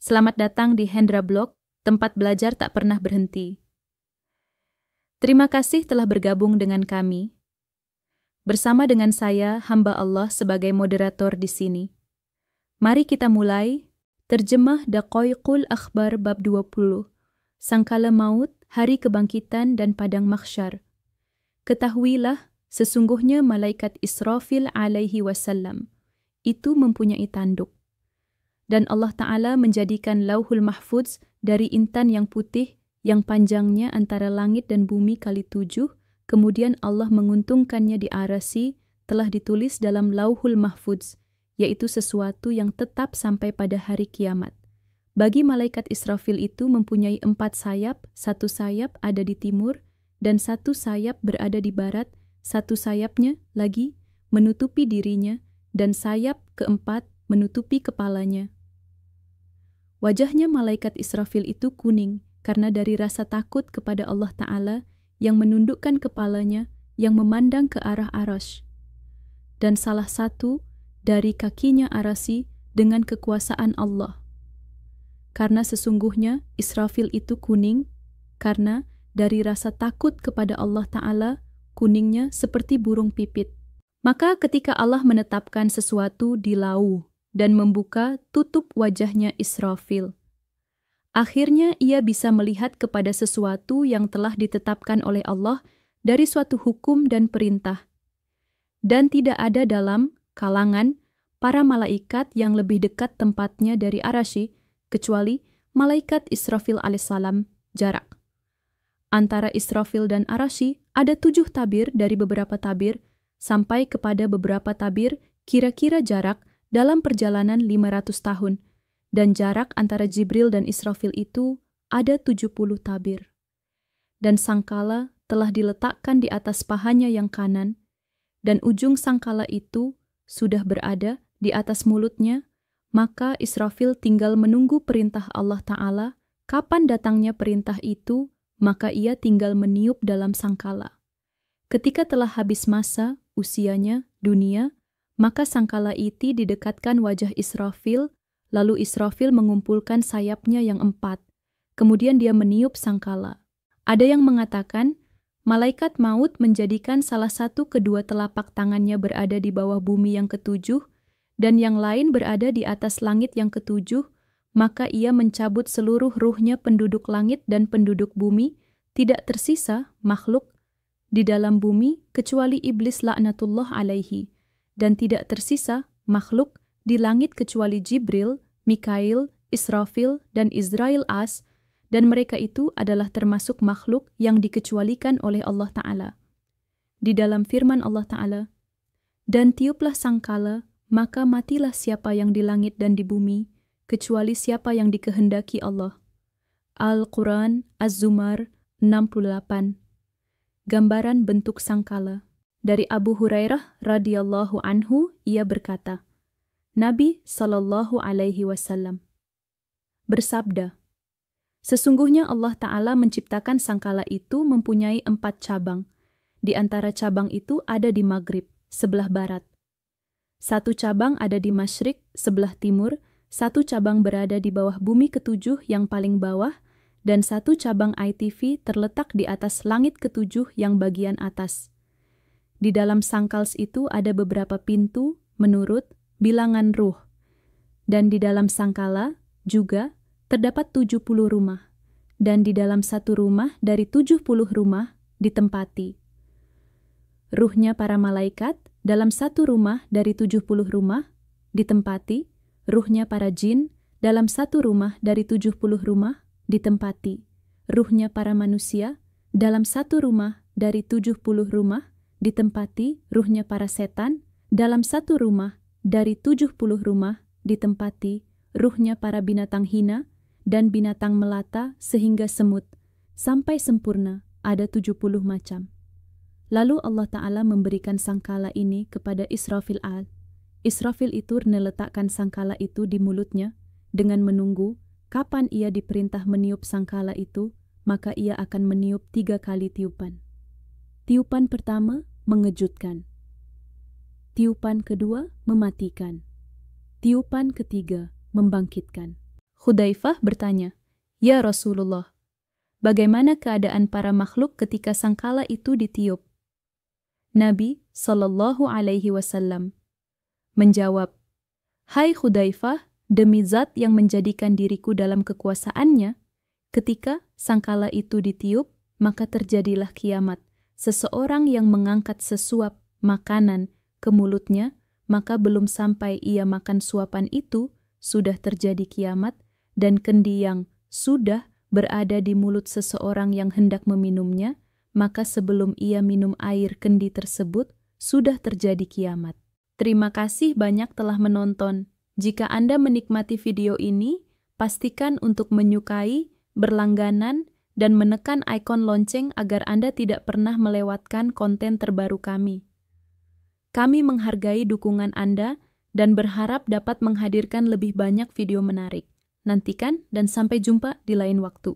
Selamat datang di Hendra Blog, tempat belajar tak pernah berhenti. Terima kasih telah bergabung dengan kami. Bersama dengan saya, hamba Allah sebagai moderator di sini. Mari kita mulai terjemah Daqaiqul Akhbar bab 20, Sangkala Maut, Hari Kebangkitan dan Padang Mahsyar. Ketahuilah, sesungguhnya malaikat Israfil alaihi wasallam itu mempunyai tanduk. Dan Allah Ta'ala menjadikan Lauhul Mahfudz dari intan yang putih yang panjangnya antara langit dan bumi kali 7, kemudian Allah menguntungkannya di Arasy, telah ditulis dalam Lauhul Mahfudz, yaitu sesuatu yang tetap sampai pada hari kiamat. Bagi malaikat Israfil itu mempunyai 4 sayap, 1 sayap ada di timur, dan 1 sayap berada di barat, 1 sayapnya lagi menutupi dirinya, dan sayap keempat menutupi kepalanya. Wajahnya malaikat Israfil itu kuning karena dari rasa takut kepada Allah Ta'ala yang menundukkan kepalanya yang memandang ke arah Arasy. Dan salah satu dari kakinya Arasy dengan kekuasaan Allah. Karena sesungguhnya Israfil itu kuning karena dari rasa takut kepada Allah Ta'ala kuningnya seperti burung pipit. Maka ketika Allah menetapkan sesuatu di lauh dan membuka tutup wajahnya Israfil, akhirnya ia bisa melihat kepada sesuatu yang telah ditetapkan oleh Allah dari suatu hukum dan perintah. Dan tidak ada dalam kalangan para malaikat yang lebih dekat tempatnya dari Arasy, kecuali malaikat Israfil alaihissalam jarak. Antara Israfil dan Arasy ada 7 tabir dari beberapa tabir, sampai kepada beberapa tabir kira-kira jarak dalam perjalanan 500 tahun, dan jarak antara Jibril dan Israfil itu ada 70 tabir. Dan sangkala telah diletakkan di atas pahanya yang kanan, dan ujung sangkala itu sudah berada di atas mulutnya, maka Israfil tinggal menunggu perintah Allah Ta'ala. Kapan datangnya perintah itu, maka ia tinggal meniup dalam sangkala. Ketika telah habis masa, usianya, dunia, maka sangkala itu didekatkan wajah Israfil, lalu Israfil mengumpulkan sayapnya yang 4. Kemudian dia meniup sangkala. Ada yang mengatakan, malaikat maut menjadikan salah satu kedua telapak tangannya berada di bawah bumi yang ke-7, dan yang lain berada di atas langit yang ke-7, maka ia mencabut seluruh ruhnya penduduk langit dan penduduk bumi, tidak tersisa makhluk di dalam bumi kecuali iblis laknatullah alaihi, dan tidak tersisa makhluk di langit kecuali Jibril, Mikail, Israfil, dan Israel As, dan mereka itu adalah termasuk makhluk yang dikecualikan oleh Allah Ta'ala. Di dalam firman Allah Ta'ala, dan tiuplah sangkala, maka matilah siapa yang di langit dan di bumi, kecuali siapa yang dikehendaki Allah. Al-Quran, Az-Zumar 68. Gambaran bentuk sangkala. Dari Abu Hurairah radhiyallahu anhu, ia berkata, Nabi sallallahu alaihi wasallam bersabda, sesungguhnya Allah Ta'ala menciptakan sangkala itu mempunyai 4 cabang. Di antara cabang itu ada di Maghrib, sebelah barat. 1 cabang ada di Masyrik, sebelah timur. 1 cabang berada di bawah bumi ke-7 yang paling bawah, dan 1 cabang ITV terletak di atas langit ke-7 yang bagian atas. Di dalam sangkals itu ada beberapa pintu menurut bilangan ruh. Dan di dalam sangkala juga terdapat 70 rumah. Dan di dalam 1 rumah dari 70 rumah ditempati ruhnya para malaikat, dalam 1 rumah dari 70 rumah ditempati ruhnya para jin, dalam 1 rumah dari 70 rumah ditempati ruhnya para manusia, dalam 1 rumah dari 70 rumah ditempati ruhnya para setan, dalam 1 rumah dari 70 rumah ditempati ruhnya para binatang hina dan binatang melata sehingga semut, sampai sempurna ada 70 macam. Lalu Allah Ta'ala memberikan sangkala ini kepada Israfil al. Israfil itu meletakkan sangkala itu di mulutnya dengan menunggu kapan ia diperintah meniup sangkala itu, maka ia akan meniup 3 kali tiupan. Tiupan pertama mengejutkan. Tiupan kedua mematikan. Tiupan ketiga membangkitkan. Hudzaifah bertanya, "Ya Rasulullah, bagaimana keadaan para makhluk ketika sangkala itu ditiup?" Nabi Shallallahu Alaihi Wasallam menjawab, "Hai Hudzaifah, demi zat yang menjadikan diriku dalam kekuasaannya, ketika sangkala itu ditiup, maka terjadilah kiamat. Seseorang yang mengangkat sesuap makanan ke mulutnya, maka belum sampai ia makan suapan itu, sudah terjadi kiamat, dan kendi yang sudah berada di mulut seseorang yang hendak meminumnya, maka sebelum ia minum air kendi tersebut, sudah terjadi kiamat." Terima kasih banyak telah menonton. Jika Anda menikmati video ini, pastikan untuk menyukai, berlangganan, dan menekan ikon lonceng agar Anda tidak pernah melewatkan konten terbaru kami. Kami menghargai dukungan Anda dan berharap dapat menghadirkan lebih banyak video menarik. Nantikan dan sampai jumpa di lain waktu.